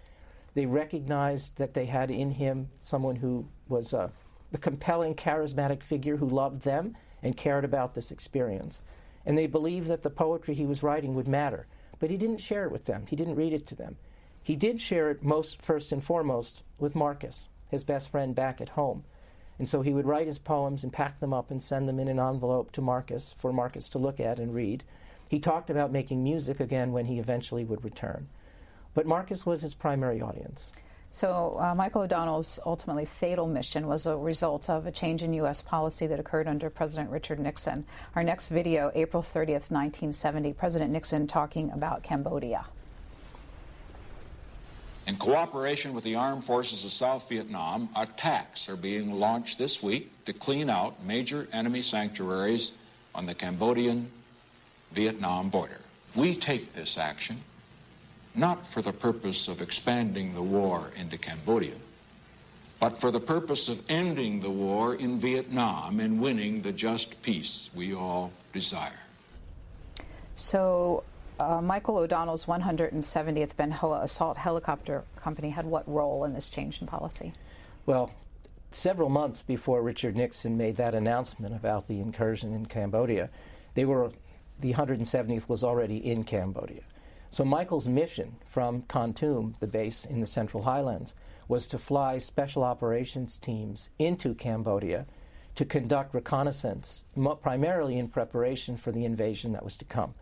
They recognized that they had in him someone who was a compelling, charismatic figure who loved them and cared about this experience. And they believed that the poetry he was writing would matter. But he didn't share it with them. He didn't read it to them. He did share it first and foremost with Marcus, his best friend back at home. And so he would write his poems and pack them up and send them in an envelope to Marcus for Marcus to look at and read. He talked about making music again when he eventually would return. But Marcus was his primary audience. So Michael O'Donnell's ultimately fatal mission was a result of a change in U.S. policy that occurred under President Richard Nixon. Our next video, April 30th, 1970, President Nixon talking about Cambodia. In cooperation with the armed forces of South Vietnam, attacks are being launched this week to clean out major enemy sanctuaries on the Cambodian-Vietnam border. We take this action not for the purpose of expanding the war into Cambodia, but for the purpose of ending the war in Vietnam and winning the just peace we all desire. So Michael O'Donnell's 170th Ben Hoa Assault Helicopter Company had what role in this change in policy? Well, several months before Richard Nixon made that announcement about the incursion in Cambodia, the 170th was already in Cambodia. So Michael's mission from Kon Tum, the base in the Central Highlands, was to fly special operations teams into Cambodia to conduct reconnaissance, primarily in preparation for the invasion that was to come.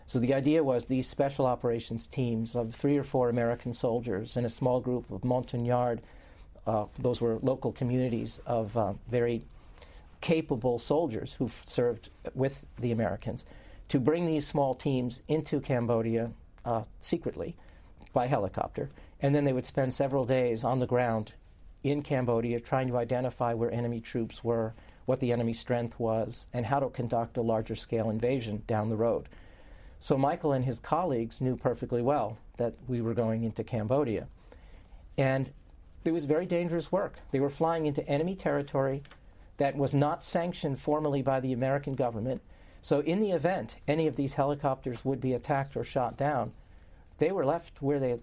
So the idea was these special operations teams of 3 or 4 American soldiers and a small group of Montagnard, those were local communities of very capable soldiers who served with the Americans, to bring these small teams into Cambodia secretly by helicopter, and then they would spend several days on the ground in Cambodia trying to identify where enemy troops were, what the enemy strength was, and how to conduct a larger scale invasion down the road. So Michael and his colleagues knew perfectly well that we were going into Cambodia. And it was very dangerous work. They were flying into enemy territory that was not sanctioned formally by the American government. So in the event any of these helicopters would be attacked or shot down, they were left where they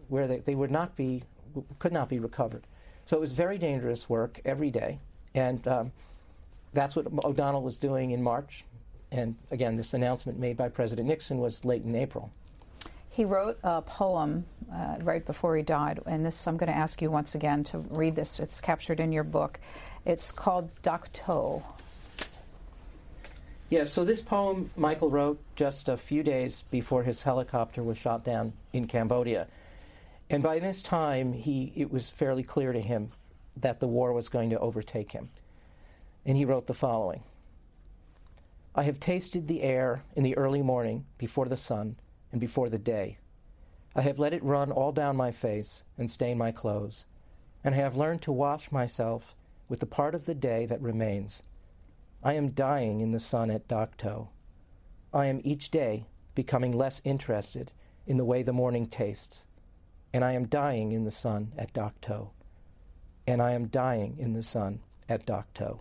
could not be recovered. So it was very dangerous work every day. And that's what O'Donnell was doing in March. And again, this announcement made by President Nixon was late in April. He wrote a poem right before he died, and this I'm going to ask you once again to read this. It's captured in your book. It's called Dak To. Yes, so this poem Michael wrote just a few days before his helicopter was shot down in Cambodia. And by this time, it was fairly clear to him that the war was going to overtake him. And he wrote the following. I have tasted the air in the early morning before the sun and before the day. I have let it run all down my face and stain my clothes, and I have learned to wash myself with the part of the day that remains. I am dying in the sun at Dak To. I am each day becoming less interested in the way the morning tastes, and I am dying in the sun at Dak To. And I am dying in the sun at Dak To.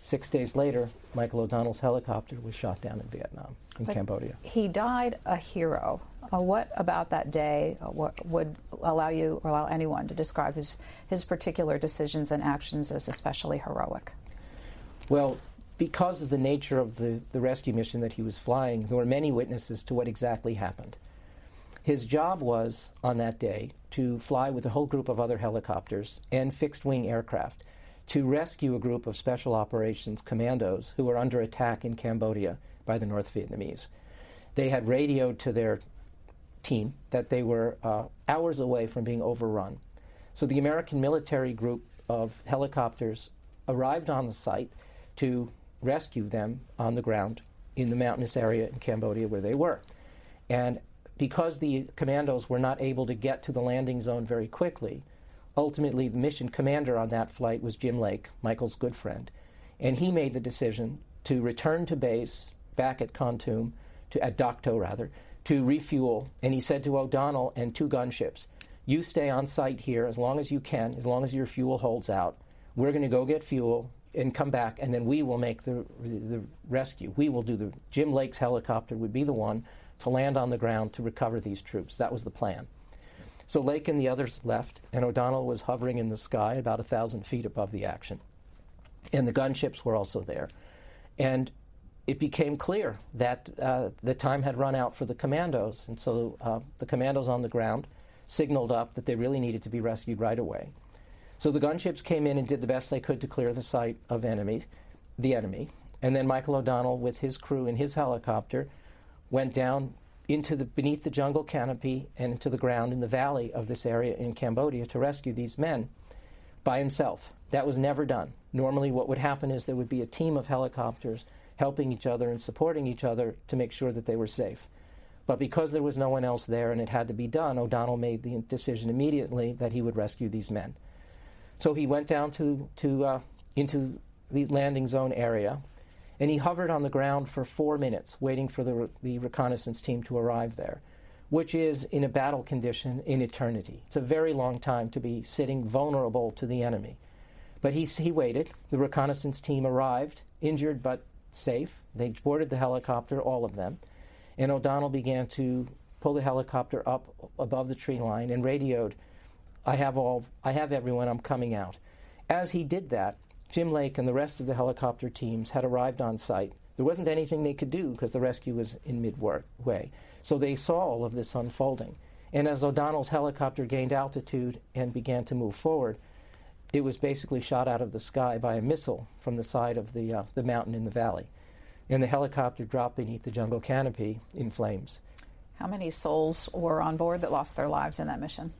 6 days later, Michael O'Donnell's helicopter was shot down in Vietnam, in Cambodia. He died a hero. What about that day would allow anyone to describe his particular decisions and actions as especially heroic? Well, because of the nature of the rescue mission that he was flying, there were many witnesses to what exactly happened. His job was, on that day, to fly with a whole group of other helicopters and fixed-wing aircraft to rescue a group of special operations commandos who were under attack in Cambodia by the North Vietnamese. They had radioed to their team that they were hours away from being overrun. So the American military group of helicopters arrived on the site to rescue them on the ground in the mountainous area in Cambodia where they were. And because the commandos were not able to get to the landing zone very quickly, ultimately the mission commander on that flight was Jim Lake, Michael's good friend, and he made the decision to return to base back at Kontum, at Dak To rather, to refuel. And he said to O'Donnell and 2 gunships, "You stay on site here as long as you can, as long as your fuel holds out. We're going to go get fuel and come back, and then we will make the rescue. We will do the Jim Lake's helicopter would be the one to land on the ground to recover these troops." That was the plan. So Lake and the others left, and O'Donnell was hovering in the sky about 1,000 feet above the action. And the gunships were also there. And it became clear that the time had run out for the commandos, and so the commandos on the ground signaled up that they really needed to be rescued right away. So the gunships came in and did the best they could to clear the site of the enemy, and then Michael O'Donnell, with his crew in his helicopter, went down beneath the jungle canopy and into the ground in the valley of this area in Cambodia to rescue these men by himself. That was never done. Normally what would happen is there would be a team of helicopters helping each other and supporting each other to make sure that they were safe. But because there was no one else there and it had to be done, O'Donnell made the decision immediately that he would rescue these men. So he went down into the landing zone area, and he hovered on the ground for 4 minutes waiting for the reconnaissance team to arrive there, which is, in a battle condition, an eternity. It's a very long time to be sitting vulnerable to the enemy. But he waited. The reconnaissance team arrived, injured but safe. They boarded the helicopter, all of them, and O'Donnell began to pull the helicopter up above the tree line and radioed, I have everyone, I'm coming out." As he did that, Jim Lake and the rest of the helicopter teams had arrived on site. There wasn't anything they could do because the rescue was in midway. So they saw all of this unfolding. And as O'Donnell's helicopter gained altitude and began to move forward, it was basically shot out of the sky by a missile from the side of the mountain in the valley. And the helicopter dropped beneath the jungle canopy in flames. How many souls were on board that lost their lives in that mission?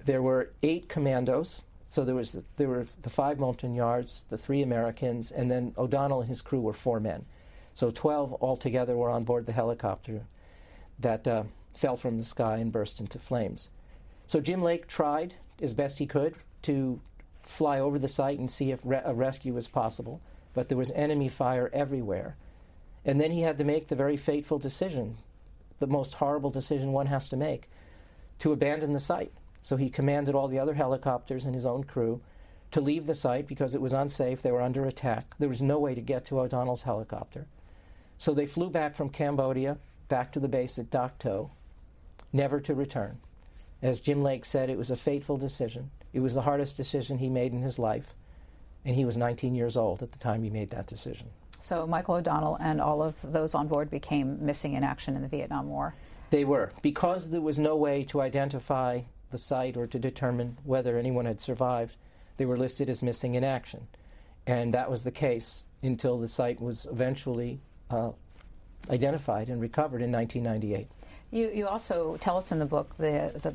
There were 8 commandos. So there were the 5 Montagnards, the 3 Americans, and then O'Donnell and his crew were 4 men. So 12 altogether were on board the helicopter that fell from the sky and burst into flames. So Jim Lake tried as best he could to fly over the site and see if a rescue was possible, but there was enemy fire everywhere. And then he had to make the very fateful decision, the most horrible decision one has to make, to abandon the site. So he commanded all the other helicopters and his own crew to leave the site because it was unsafe. They were under attack. There was no way to get to O'Donnell's helicopter. So they flew back from Cambodia, back to the base at Dak To, never to return. As Jim Lake said, it was a fateful decision. It was the hardest decision he made in his life, and he was 19 years old at the time he made that decision. So Michael O'Donnell and all of those on board became missing in action in the Vietnam War. They were. Because there was no way to identify the site or to determine whether anyone had survived, they were listed as missing in action. And that was the case until the site was eventually identified and recovered in 1998. You also tell us in the book the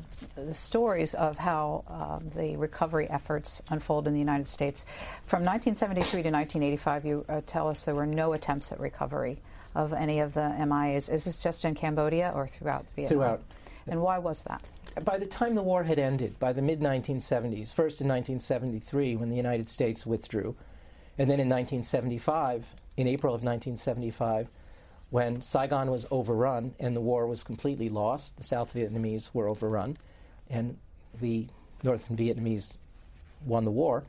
stories of how the recovery efforts unfold in the United States. From 1973 to 1985, you tell us there were no attempts at recovery of any of the MIAs. Is this just in Cambodia or throughout Vietnam? Throughout. And why was that? By the time the war had ended, by the mid-1970s, first in 1973 when the United States withdrew, and then in 1975, in April of 1975, when Saigon was overrun and the war was completely lost, the South Vietnamese were overrun, and the Northern Vietnamese won the war,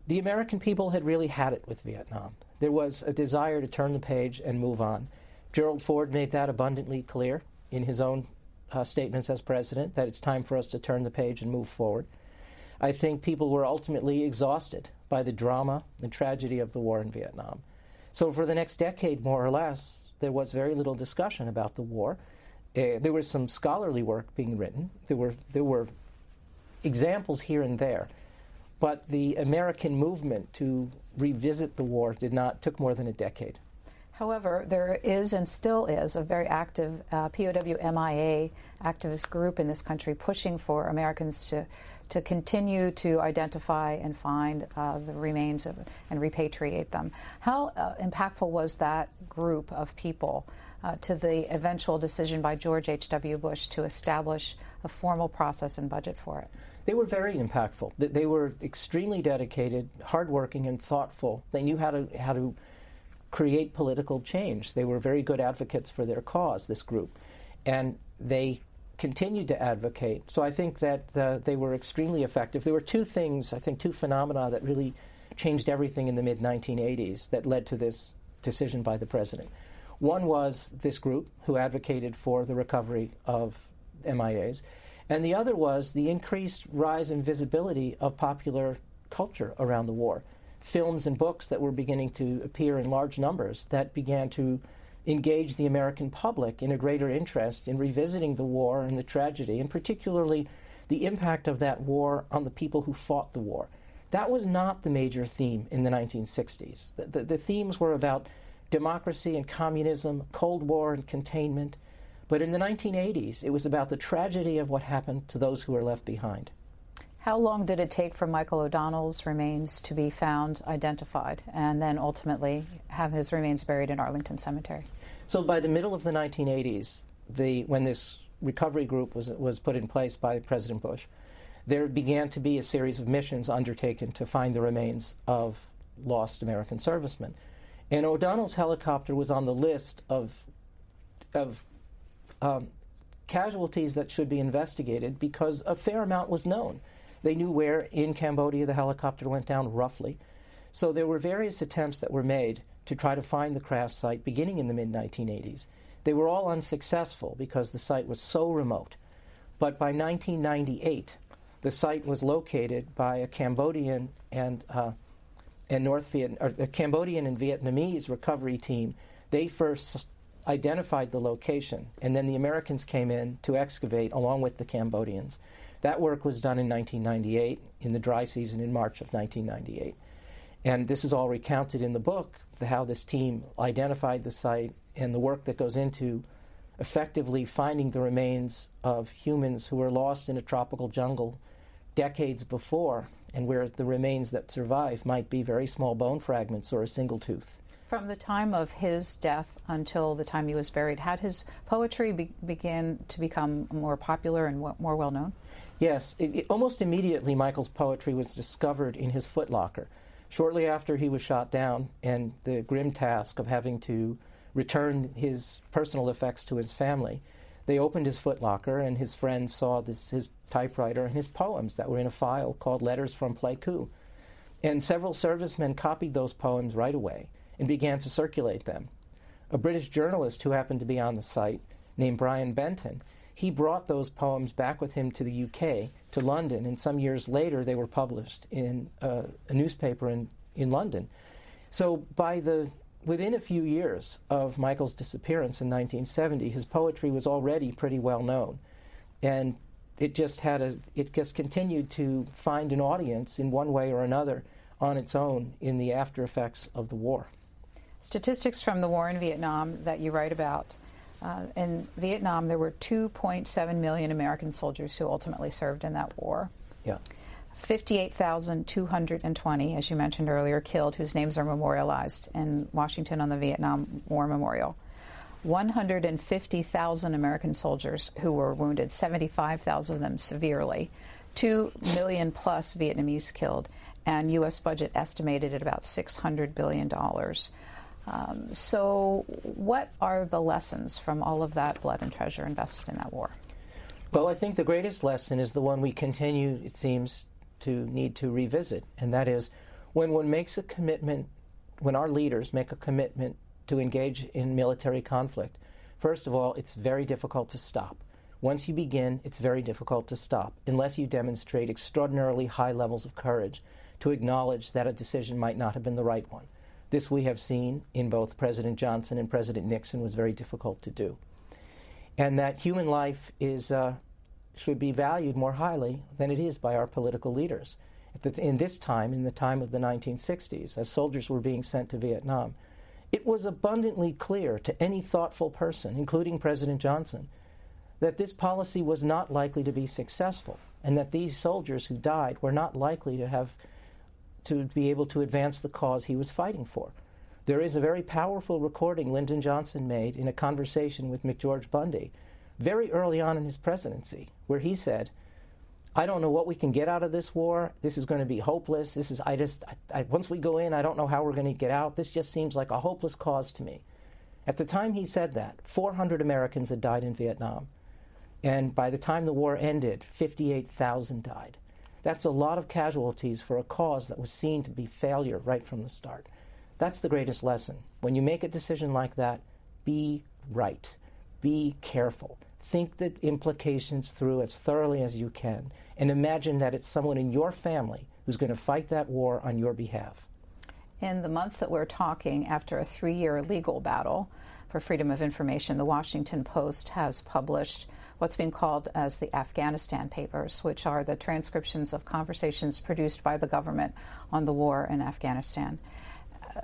the American people had really had it with Vietnam. There was a desire to turn the page and move on. Gerald Ford made that abundantly clear in his own statements as president, that it's time for us to turn the page and move forward. I think people were ultimately exhausted by the drama and tragedy of the war in Vietnam. So for the next decade, more or less, there was very little discussion about the war. There was some scholarly work being written. There were examples here and there. But the American movement to revisit the war took more than a decade. However, there is and still is a very active POW-MIA activist group in this country pushing for Americans to continue to identify and find the remains of, and repatriate them. How impactful was that group of people to the eventual decision by George H.W. Bush to establish a formal process and budget for it? They were very impactful. They were extremely dedicated, hardworking, and thoughtful. They knew how to create political change. They were very good advocates for their cause, this group, and they continued to advocate. So I think that they were extremely effective. There were two things, I think two phenomena that really changed everything in the mid-1980s that led to this decision by the president. One was this group who advocated for the recovery of MIAs, and the other was the increased rise in visibility of popular culture around the war. Films and books that were beginning to appear in large numbers that began to engage the American public in a greater interest in revisiting the war and the tragedy, and particularly the impact of that war on the people who fought the war. That was not the major theme in the 1960s. The themes were about democracy and communism, Cold War and containment. But in the 1980s, it was about the tragedy of what happened to those who were left behind. How long did it take for Michael O'Donnell's remains to be found, identified, and then ultimately have his remains buried in Arlington Cemetery? So by the middle of the 1980s, when this recovery group was put in place by President Bush, there began to be a series of missions undertaken to find the remains of lost American servicemen. And O'Donnell's helicopter was on the list of casualties that should be investigated because a fair amount was known. They knew where in Cambodia the helicopter went down roughly. So there were various attempts that were made to try to find the crash site beginning in the mid-1980s. They were all unsuccessful because the site was so remote. But by 1998, the site was located by a Cambodian and Cambodian and Vietnamese recovery team. They first identified the location, and then the Americans came in to excavate along with the Cambodians. That work was done in 1998, in the dry season in March of 1998. And this is all recounted in the book, how this team identified the site and the work that goes into effectively finding the remains of humans who were lost in a tropical jungle decades before, and where the remains that survive might be very small bone fragments or a single tooth. From the time of his death until the time he was buried, had his poetry begin to become more popular and more well-known? Yes. Almost immediately, Michael's poetry was discovered in his footlocker. Shortly after he was shot down and the grim task of having to return his personal effects to his family, they opened his footlocker and his friends saw his typewriter and his poems that were in a file called Letters from Pleiku. And several servicemen copied those poems right away and began to circulate them. A British journalist who happened to be on the site, named Brian Benton, he brought those poems back with him to the UK, to London, and some years later they were published in a newspaper in London. So within a few years of Michael's disappearance in 1970, his poetry was already pretty well known. And it just continued to find an audience in one way or another on its own in the after effects of the war. Statistics from the war in Vietnam that you write about. In Vietnam, there were 2.7 million American soldiers who ultimately served in that war. Yeah. 58,220, as you mentioned earlier, killed, whose names are memorialized in Washington on the Vietnam War Memorial. 150,000 American soldiers who were wounded, 75,000 of them severely. 2 million plus Vietnamese killed, and U.S. budget estimated at about $600 billion. So what are the lessons from all of that blood and treasure invested in that war? Well, I think the greatest lesson is the one we continue, it seems, to need to revisit, and that is when one makes a commitment, when our leaders make a commitment to engage in military conflict, first of all, it's very difficult to stop. Once you begin, it's very difficult to stop, unless you demonstrate extraordinarily high levels of courage to acknowledge that a decision might not have been the right one. This we have seen in both President Johnson and President Nixon was very difficult to do. And that human life should be valued more highly than it is by our political leaders. In this time, in the time of the 1960s, as soldiers were being sent to Vietnam, It was abundantly clear to any thoughtful person, including President Johnson, that this policy was not likely to be successful, and that these soldiers who died were not likely to be able to advance the cause he was fighting for. There is a very powerful recording Lyndon Johnson made in a conversation with McGeorge Bundy very early on in his presidency, where he said, I don't know what we can get out of this war. This is going to be hopeless. Once we go in, I don't know how we're going to get out. This just seems like a hopeless cause to me. At the time he said that, 400 Americans had died in Vietnam. And by the time the war ended, 58,000 died. That's a lot of casualties for a cause that was seen to be failure right from the start. That's the greatest lesson. When you make a decision like that, be right. Be careful. Think the implications through as thoroughly as you can, and imagine that it's someone in your family who's going to fight that war on your behalf. In the month that we're talking, after a 3-year legal battle for freedom of information, the Washington Post has published what's being called as the Afghanistan Papers, which are the transcriptions of conversations produced by the government on the war in Afghanistan.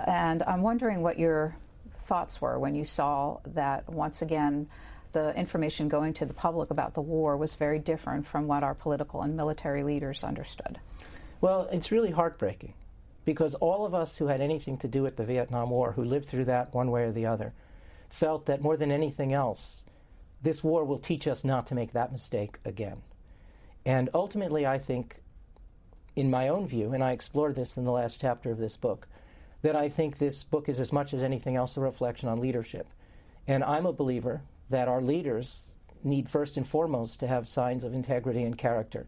And I'm wondering what your thoughts were when you saw that, once again, the information going to the public about the war was very different from what our political and military leaders understood. Well, it's really heartbreaking, because all of us who had anything to do with the Vietnam War, who lived through that one way or the other, felt that more than anything else, this war will teach us not to make that mistake again. And ultimately, I think, in my own view, and I explored this in the last chapter of this book, that I think this book is as much as anything else a reflection on leadership. And I'm a believer that our leaders need first and foremost to have signs of integrity and character,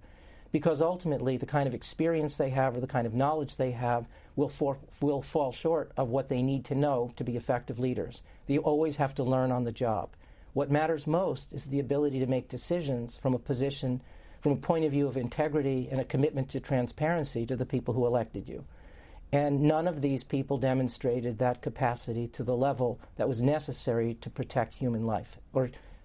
because ultimately the kind of experience they have or the kind of knowledge they have will fall short of what they need to know to be effective leaders. They always have to learn on the job. What matters most is the ability to make decisions from a point of view of integrity and a commitment to transparency to the people who elected you. And none of these people demonstrated that capacity to the level that was necessary to protect human life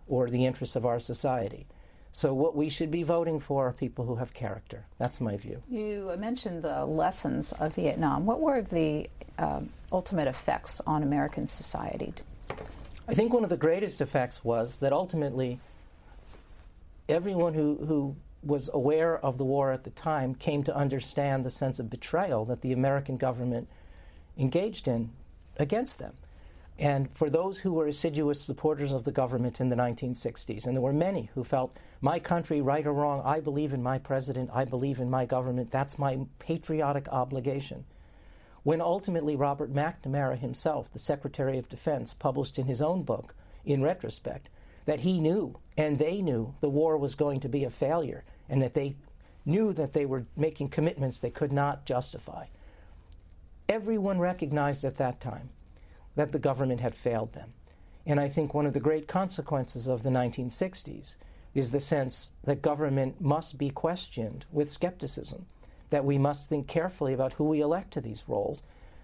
or the interests of our society. So what we should be voting for are people who have character. That's my view. You mentioned the lessons of Vietnam. What were the ultimate effects on American society? I think one of the greatest effects was that ultimately everyone who was aware of the war at the time came to understand the sense of betrayal that the American government engaged in against them. And for those who were assiduous supporters of the government in the 1960s, and there were many who felt, my country, right or wrong, I believe in my president, I believe in my government, that's my patriotic obligation. When ultimately Robert McNamara himself, the Secretary of Defense, published in his own book, in retrospect, that he knew, and they knew, the war was going to be a failure, and that they knew that they were making commitments they could not justify. Everyone recognized at that time that the government had failed them. And I think one of the great consequences of the 1960s is the sense that government must be questioned with skepticism, that we must think carefully about who we elect to these roles,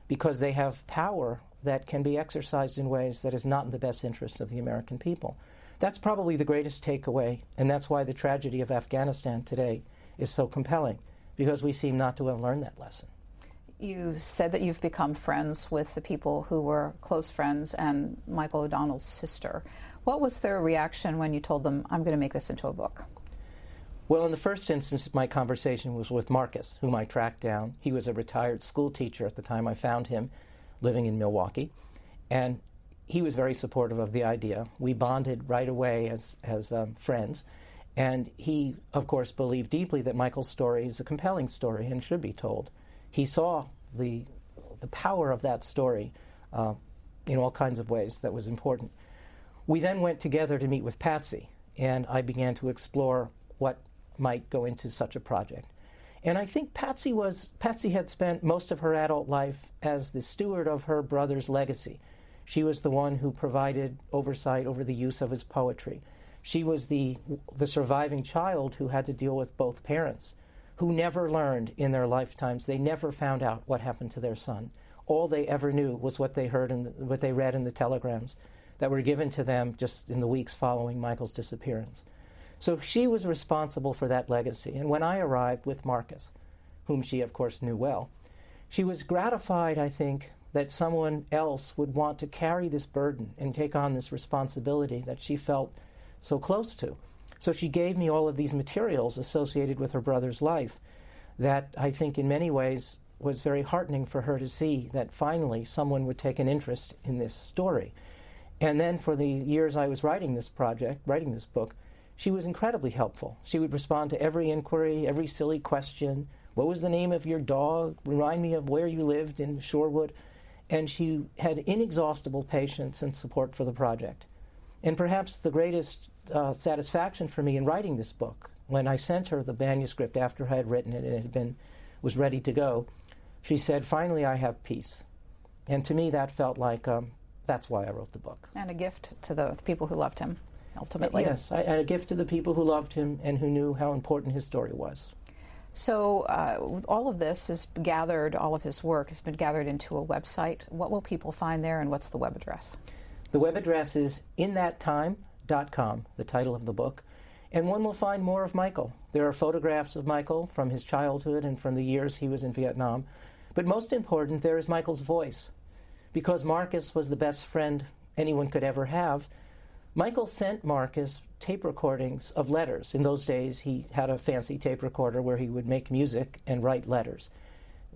because they have power that can be exercised in ways that is not in the best interest of the American people. That's probably the greatest takeaway, and that's why the tragedy of Afghanistan today is so compelling, because we seem not to have learned that lesson. You said that you've become friends with the people who were close friends and Michael O'Donnell's sister. What was their reaction when you told them, I'm going to make this into a book? Well, in the first instance, my conversation was with Marcus, whom I tracked down. He was a retired school teacher at the time I found him, living in Milwaukee, and he was very supportive of the idea. We bonded right away as friends, and he, of course, believed deeply that Michael's story is a compelling story and should be told. He saw the power of that story in all kinds of ways that was important. We then went together to meet with Patsy, and I began to explore what might go into such a project. And I think Patsy had spent most of her adult life as the steward of her brother's legacy. She was the one who provided oversight over the use of his poetry. She was the surviving child who had to deal with both parents, who never learned in their lifetimes. They never found out what happened to their son. All they ever knew was what they heard and what they read in the telegrams that were given to them just in the weeks following Michael's disappearance. So she was responsible for that legacy. And when I arrived with Marcus, whom she, of course, knew well, she was gratified, I think, that someone else would want to carry this burden and take on this responsibility that she felt so close to. So she gave me all of these materials associated with her brother's life that I think in many ways was very heartening for her to see that finally someone would take an interest in this story. And then for the years I was writing this book, she was incredibly helpful. She would respond to every inquiry, every silly question. What was the name of your dog? Remind me of where you lived in Shorewood. And she had inexhaustible patience and support for the project. And perhaps the greatest satisfaction for me in writing this book, when I sent her the manuscript after I had written it and it was ready to go, she said, "Finally I have peace." And to me that felt like that's why I wrote the book. And a gift to the people who loved him, ultimately. Yes, and a gift to the people who loved him and who knew how important his story was. So all of this is gathered, all of his work has been gathered into a website. What will people find there, and what's the web address? The web address is inthattime.com, the title of the book, and one will find more of Michael. There are photographs of Michael from his childhood and from the years he was in Vietnam, but most important, there is Michael's voice. Because Marcus was the best friend anyone could ever have, Michael sent Marcus tape recordings of letters. In those days, he had a fancy tape recorder where he would make music and write letters,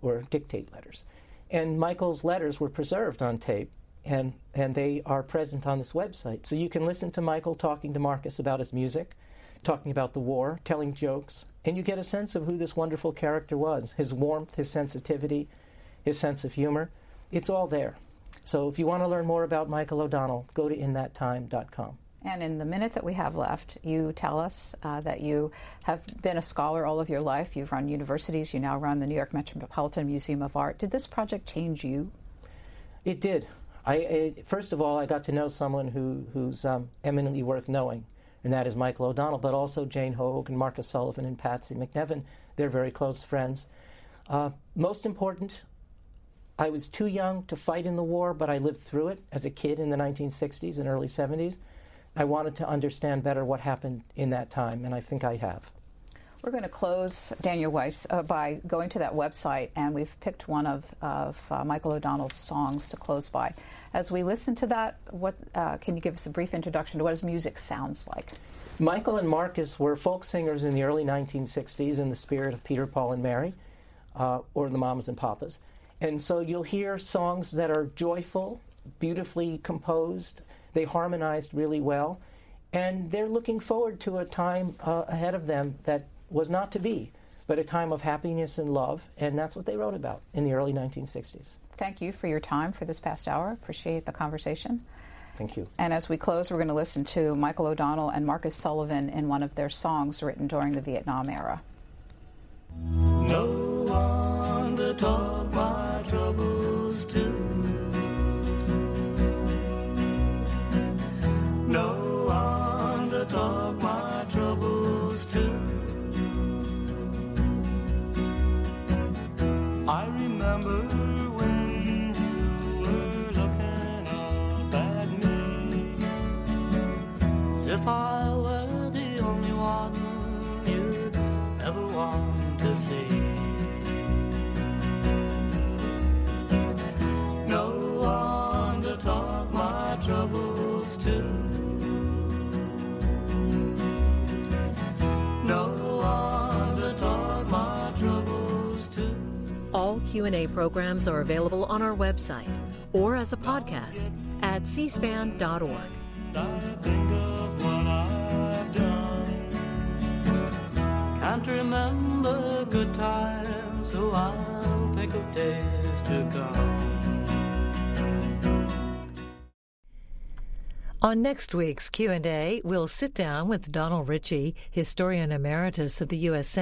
or dictate letters. And Michael's letters were preserved on tape, and they are present on this website. So you can listen to Michael talking to Marcus about his music, talking about the war, telling jokes, and you get a sense of who this wonderful character was, his warmth, his sensitivity, his sense of humor. It's all there. So if you want to learn more about Michael O'Donnell, go to inthattime.com. And in the minute that we have left, you tell us that you have been a scholar all of your life. You've run universities. You now run the New York Metropolitan Museum of Art. Did this project change you? It did. First of all, I got to know someone who's eminently worth knowing, and that is Michael O'Donnell, but also Jane Hoag and Marcus Sullivan and Patsy McNevin. They're very close friends. Most important, I was too young to fight in the war, but I lived through it as a kid in the 1960s and early 70s. I wanted to understand better what happened in that time, and I think I have. We're going to close, Daniel Weiss, by going to that website, and we've picked one of Michael O'Donnell's songs to close by. As we listen to that, can you give us a brief introduction to what his music sounds like? Michael and Marcus were folk singers in the early 1960s in the spirit of Peter, Paul, and Mary, or the Mamas and Papas. And so you'll hear songs that are joyful, beautifully composed. They harmonized really well. And they're looking forward to a time ahead of them that was not to be, but a time of happiness and love. And that's what they wrote about in the early 1960s. Thank you for your time for this past hour. Appreciate the conversation. Thank you. And as we close, we're going to listen to Michael O'Donnell and Marcus Sullivan in one of their songs written during the Vietnam era. No one to talk my troubles to. No one to talk my troubles to. I remember when you were looking up at me. If I were the only one you'd ever want to see. No one to talk my troubles to. No one to talk my troubles to. All Q&A programs are available on our website or as a podcast at cspan.org. I think of what I've done. Can't remember good times, so I'll think of days to come. On next week's Q&A, we'll sit down with Donald Ritchie, Historian Emeritus of the U.S. Senate.